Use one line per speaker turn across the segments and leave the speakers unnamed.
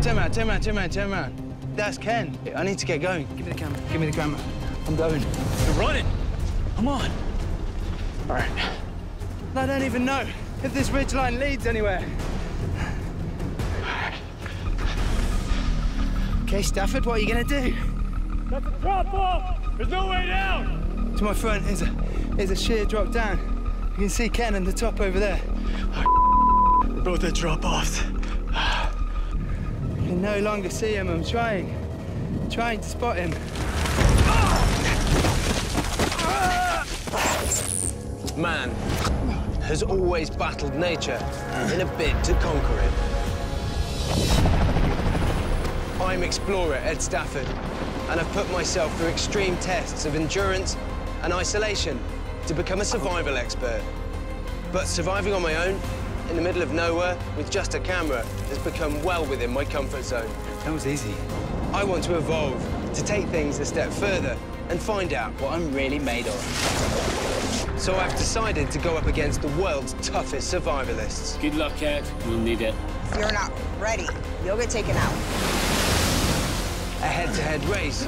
Turn around. That's Ken. I need to get going. Give me the camera. Give me the camera. I'm going.
You're running. Come on.
All right. I don't even know if this ridgeline leads anywhere. Okay, Staford, what are you gonna do?
That's a drop off. There's no way down.
To my front is a sheer drop down. You can see Ken and the top over there.
We're both at drop-offs.
I can no longer see him. I'm trying to spot him.
Man has always battled nature in a bid to conquer it. I'm explorer Ed Staford, and I've put myself through extreme tests of endurance and isolation to become a survival expert. But surviving on my own, in the middle of nowhere, with just a camera, has become well within my comfort zone.
That was easy.
I want to evolve, to take things a step further and find out what I'm really made of. So I've decided to go up against the world's toughest survivalists.
Good luck, Ed. We'll need it.
If you're not ready, you'll get taken out.
A head-to-head race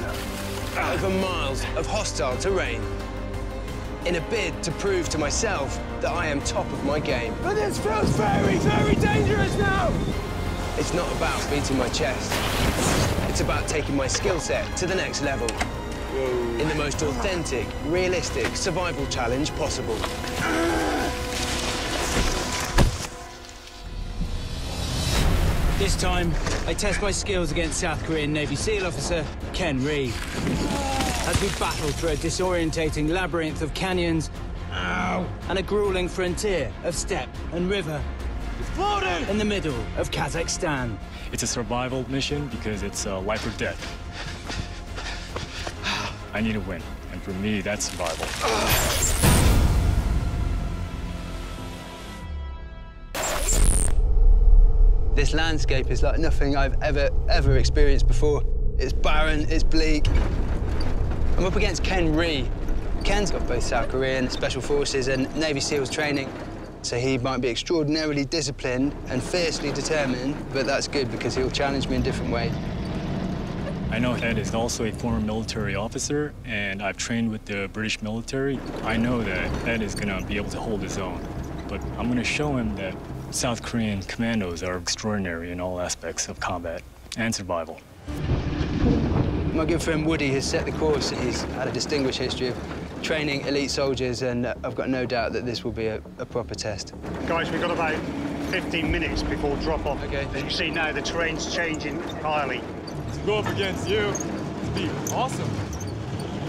over miles of hostile terrain in a bid to prove to myself that I am top of my game.
But this feels very, very dangerous now!
It's not about beating my chest. It's about taking my skill set to the next level in the most authentic, realistic survival challenge possible.
This time, I test my skills against South Korean Navy SEAL officer Ken Ree. As we battle through a disorientating labyrinth of canyons and a grueling frontier of steppe and river in the middle of Kazakhstan.
It's a survival mission because it's life or death. I need to win, and for me, that's survival.
This landscape is like nothing I've ever experienced before. It's barren, it's bleak. I'm up against Ken Ree. Ken's got both South Korean Special Forces and Navy SEALs training, so he might be extraordinarily disciplined and fiercely determined, but that's good because he'll challenge me in different ways.
I know Ed is also a former military officer, and I've trained with the British military. I know that Ed is gonna be able to hold his own, but I'm gonna show him that South Korean commandos are extraordinary in all aspects of combat and survival.
My good friend Woody has set the course. He's had a distinguished history of training elite soldiers, and I've got no doubt that this will be a proper test.
Guys, we've got about 15 minutes before drop-off.
Okay.
As you see now, the terrain's changing entirely.
To go up against you, it'd be awesome.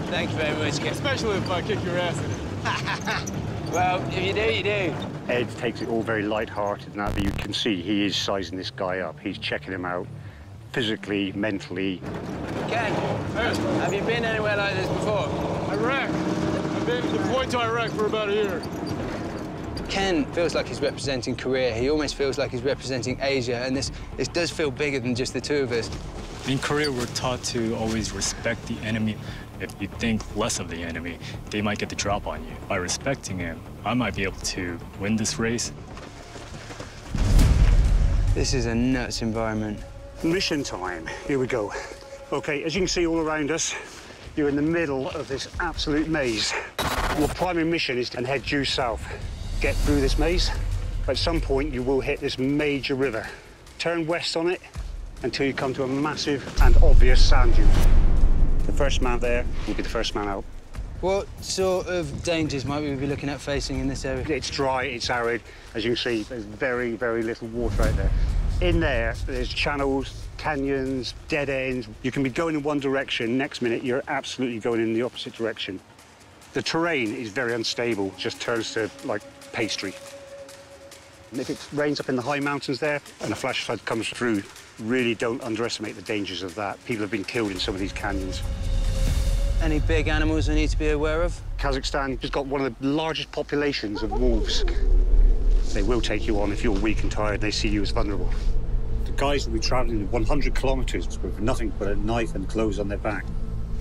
Thank you very much, Ken.
Especially if I kick your ass in it.
Well, if you do, you do.
Ed takes it all very light-hearted now, but you can see he is sizing this guy up. He's checking him out physically, mentally.
Ken, have you been anywhere like this before?
Iraq. I've been deployed to Iraq for about a year.
Ken feels like he's representing Korea. He almost feels like he's representing Asia, and this does feel bigger than just the two of us.
In Korea, we're taught to always respect the enemy. If you think less of the enemy, they might get the drop on you. By respecting him, I might be able to win this race.
This is a nuts environment.
Mission time. Here we go. OK, as you can see all around us, you're in the middle of this absolute maze. Your primary mission is to head due south. Get through this maze. At some point, you will hit this major river. Turn west on it until you come to a massive and obvious sand dune. The first man there will be the first man out.
What sort of dangers might we be looking at facing in this area?
It's dry, it's arid. As you can see, there's very, very little water out there. In there, there's channels, canyons, dead ends. You can be going in one direction, next minute you're absolutely going in the opposite direction. The terrain is very unstable, just turns to, like, pastry. And if it rains up in the high mountains there and a flash flood comes through, really don't underestimate the dangers of that. People have been killed in some of these canyons.
Any big animals I need to be aware of?
Kazakhstan has got one of the largest populations of wolves. They will take you on if you're weak and tired. They see you as vulnerable. The guys will be traveling 100 kilometers with nothing but a knife and clothes on their back.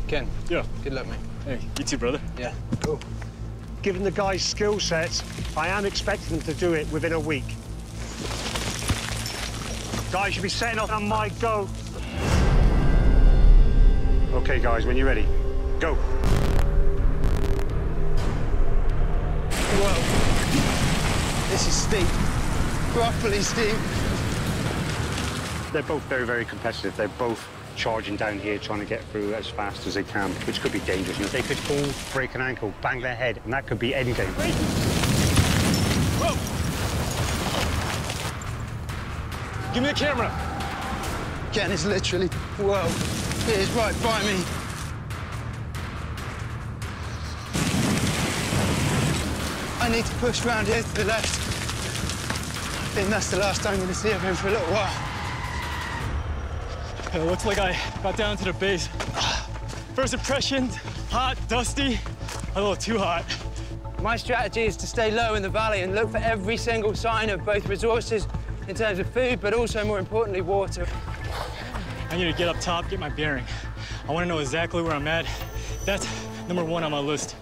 Ken.
Yeah.
Good luck, mate.
Hey, you too, brother.
Yeah. Cool.
Given the guys' skill sets, I am expecting them to do it within a week. Guys, you'll be setting off on my go. Okay, guys, when you're ready, go.
Whoa. This is steep. Properly steep.
They're both very, very competitive. They're both charging down here, trying to get through as fast as they can, which could be dangerous. You know, they could fall, break an ankle, bang their head, and that could be any day.
Whoa! Give me the camera.
Ken is literally, whoa, it is right by me. I need to push round here to the left. I think that's the last I'm going to see of him for a little while.
It looks like I got down to the base. First impressions, hot, dusty, a little too hot.
My strategy is to stay low in the valley and look for every single sign of both resources in terms of food, but also, more importantly, water.
I need to get up top, get my bearing. I want to know exactly where I'm at. That's number one on my list.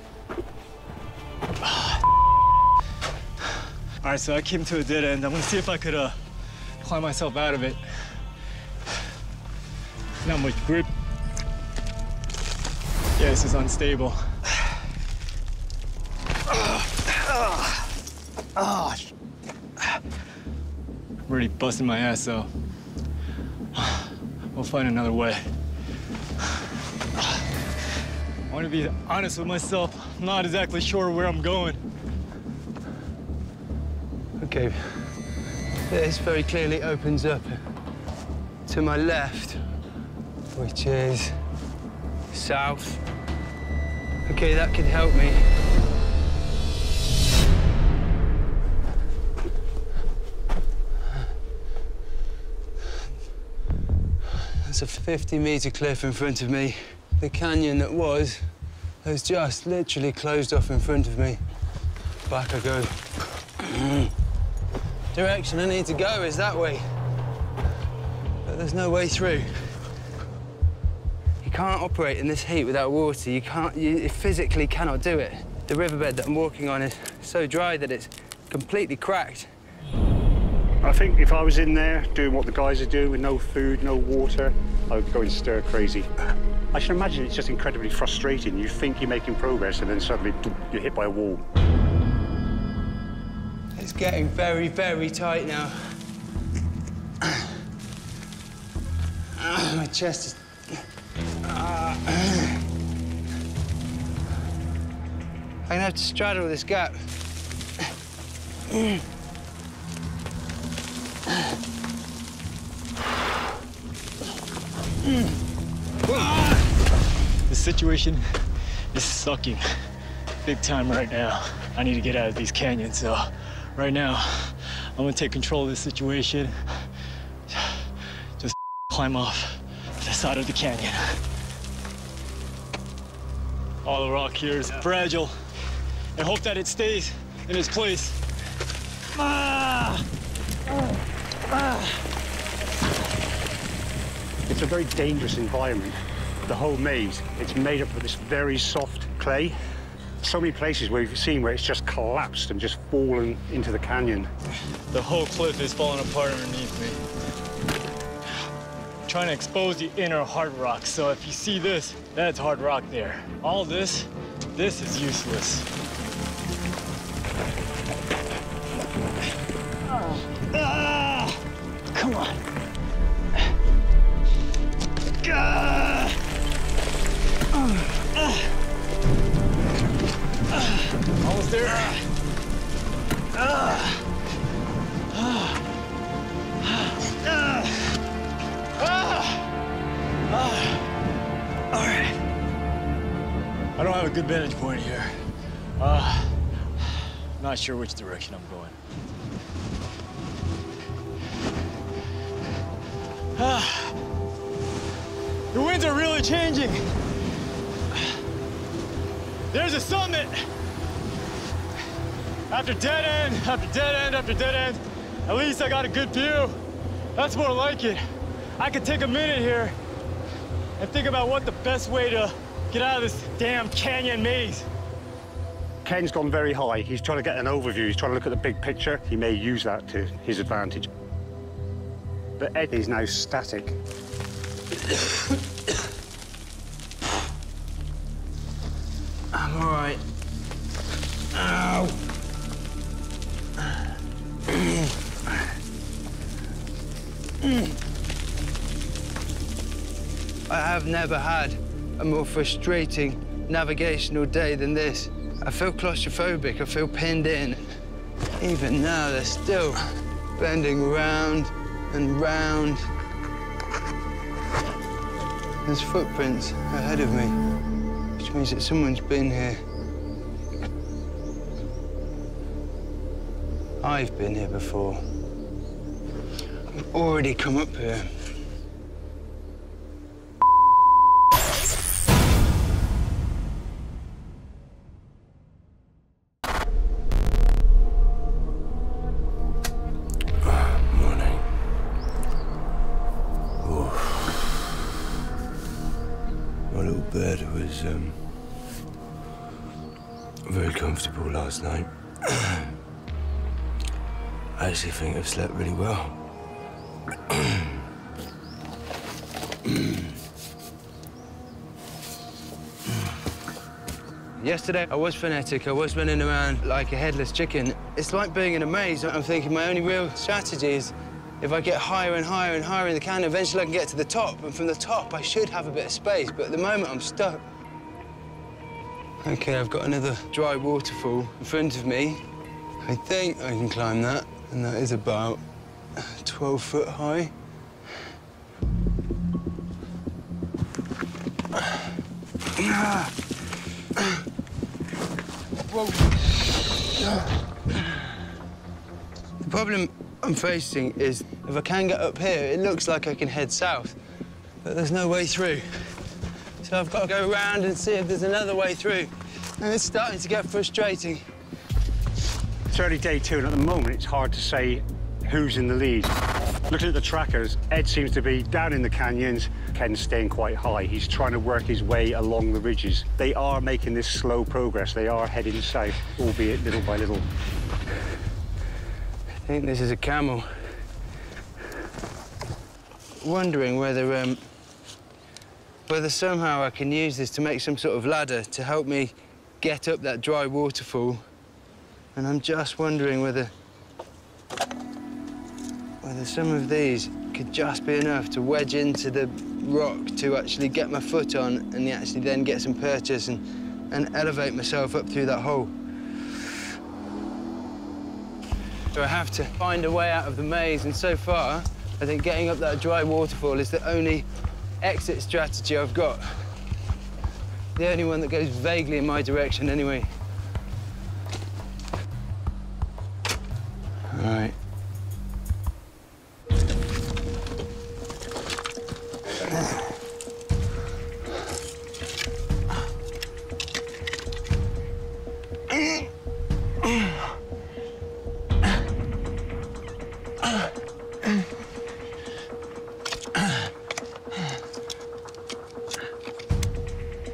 All right, so I came to a dead end. I'm gonna see if I could climb myself out of it. Not much grip. Yeah, this is unstable. Really busting my ass, though. We'll find another way. I want to be honest with myself. I'm not exactly sure where I'm going.
Okay, this very clearly opens up to my left, which is south. Okay, that could help me. There's a 50-meter cliff in front of me. The canyon that was has just literally closed off in front of me. Back I go. Direction I need to go is that way. But there's no way through. You can't operate in this heat without water. You physically cannot do it. The riverbed that I'm walking on is so dry that it's completely cracked.
I think if I was in there doing what the guys are doing with no food, no water, I would go and stir crazy. I should imagine it's just incredibly frustrating. You think you're making progress and then suddenly you're hit by a wall.
It's getting very, very tight now. My chest is... I'm gonna have to straddle this gap.
The situation is sucking big time right now. I need to get out of these canyons, so right now, I'm gonna take control of this situation. Just climb off the side of the canyon. All the rock here is fragile, and hope that it stays in its place.
It's a very dangerous environment. The whole maze, it's made up of this very soft clay. So many places where you've seen where it's just collapsed and just fallen into the canyon.
The whole cliff is falling apart underneath me. I'm trying to expose the inner hard rock, so if you see this, that's hard rock there. All this is useless. Come on. Almost there.
All right.
I don't have a good vantage point here. Not sure which direction I'm going. The winds are really changing. There's a summit. After dead end, after dead end, after dead end, at least I got a good view. That's more like it. I could take a minute here and think about what the best way to get out of this damn canyon maze.
Ken's gone very high. He's trying to get an overview. He's trying to look at the big picture. He may use that to his advantage. but Ed is now static.
I'm all right. Ow! I have never had a more frustrating navigational day than this. I feel claustrophobic, I feel pinned in. Even now, they're still bending round and round. There's footprints ahead of me, which means that someone's been here. I've been here before. I've already come up here. Bed was very comfortable last night. I actually think I've slept really well. Yesterday, I was frenetic. I was running around like a headless chicken. It's like being in a maze. I'm thinking my only real strategy is if I get higher and higher and higher in the canyon, eventually I can get to the top. And from the top, I should have a bit of space. But at the moment, I'm stuck. OK, I've got another dry waterfall in front of me. I think I can climb that. And that is about 12 foot high. Whoa. The problem I'm facing is if I can get up here, it looks like I can head south, but there's no way through. So I've got to go around and see if there's another way through. And it's starting to get frustrating.
It's early day 2, and at the moment, it's hard to say who's in the lead. Looking at the trackers, Ed seems to be down in the canyons. Ken's staying quite high. He's trying to work his way along the ridges. They are making this slow progress. They are heading south, albeit little by little.
I think this is a camel. Wondering whether somehow I can use this to make some sort of ladder to help me get up that dry waterfall. And I'm just wondering whether some of these could just be enough to wedge into the rock to actually get my foot on and actually then get some purchase and elevate myself up through that hole. So I have to find a way out of the maze, and so far, I think getting up that dry waterfall is the only exit strategy I've got. The only one that goes vaguely in my direction, anyway. All right.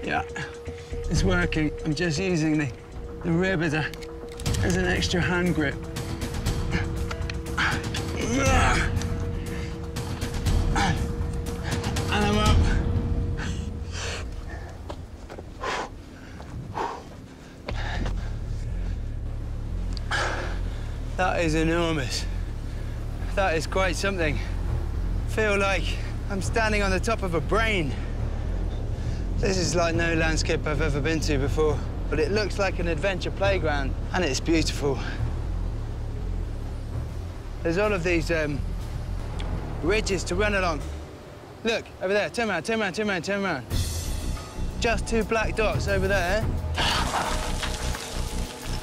Yeah, it's working. I'm just using the rib as an extra hand grip. And I'm up. That is enormous. That is quite something. I feel like I'm standing on the top of a brain. This is like no landscape I've ever been to before, but it looks like an adventure playground, and it's beautiful. There's all of these ridges to run along. Look, over there, turn around, turn around, turn around, turn around. Just 2 black dots over there.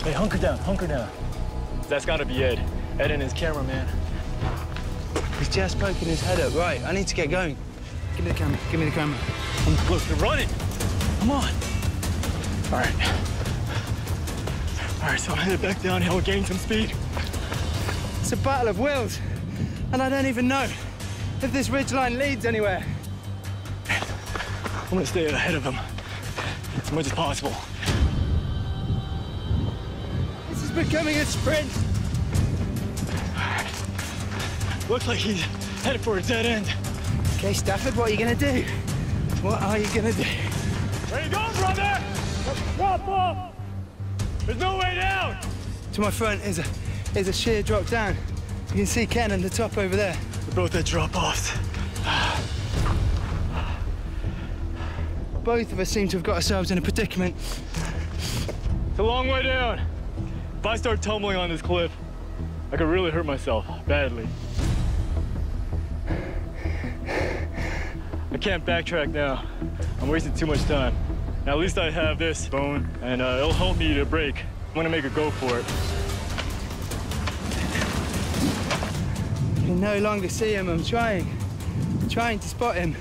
Hey, hunker down, hunker down. That's gotta be Ed. Ed and his cameraman.
He's just poking his head up. Right, I need to get going. Give me the camera, give me the camera.
I'm close to running. Come on. All right. All right, so I'm headed back downhill, gain some speed.
It's a battle of wills, and I don't even know if this ridgeline leads anywhere.
I'm gonna stay ahead of him as much as possible.
This is becoming a sprint.
Looks like he's Headed for a dead end.
Okay, Stafford, what are you gonna do? What are you gonna do?
Where you going, brother? Drop off! There's no way down!
To my front is a sheer drop down. You can see Ken on the top over there.
We're both at drop-offs.
Both of us seem to have got ourselves in a predicament.
It's a long way down. If I start tumbling on this cliff, I could really hurt myself badly. I can't backtrack now. I'm wasting too much time. Now, at least I have this bone, and it'll help me to break. I'm gonna make a go for it.
I can no longer see him. I'm trying to spot him.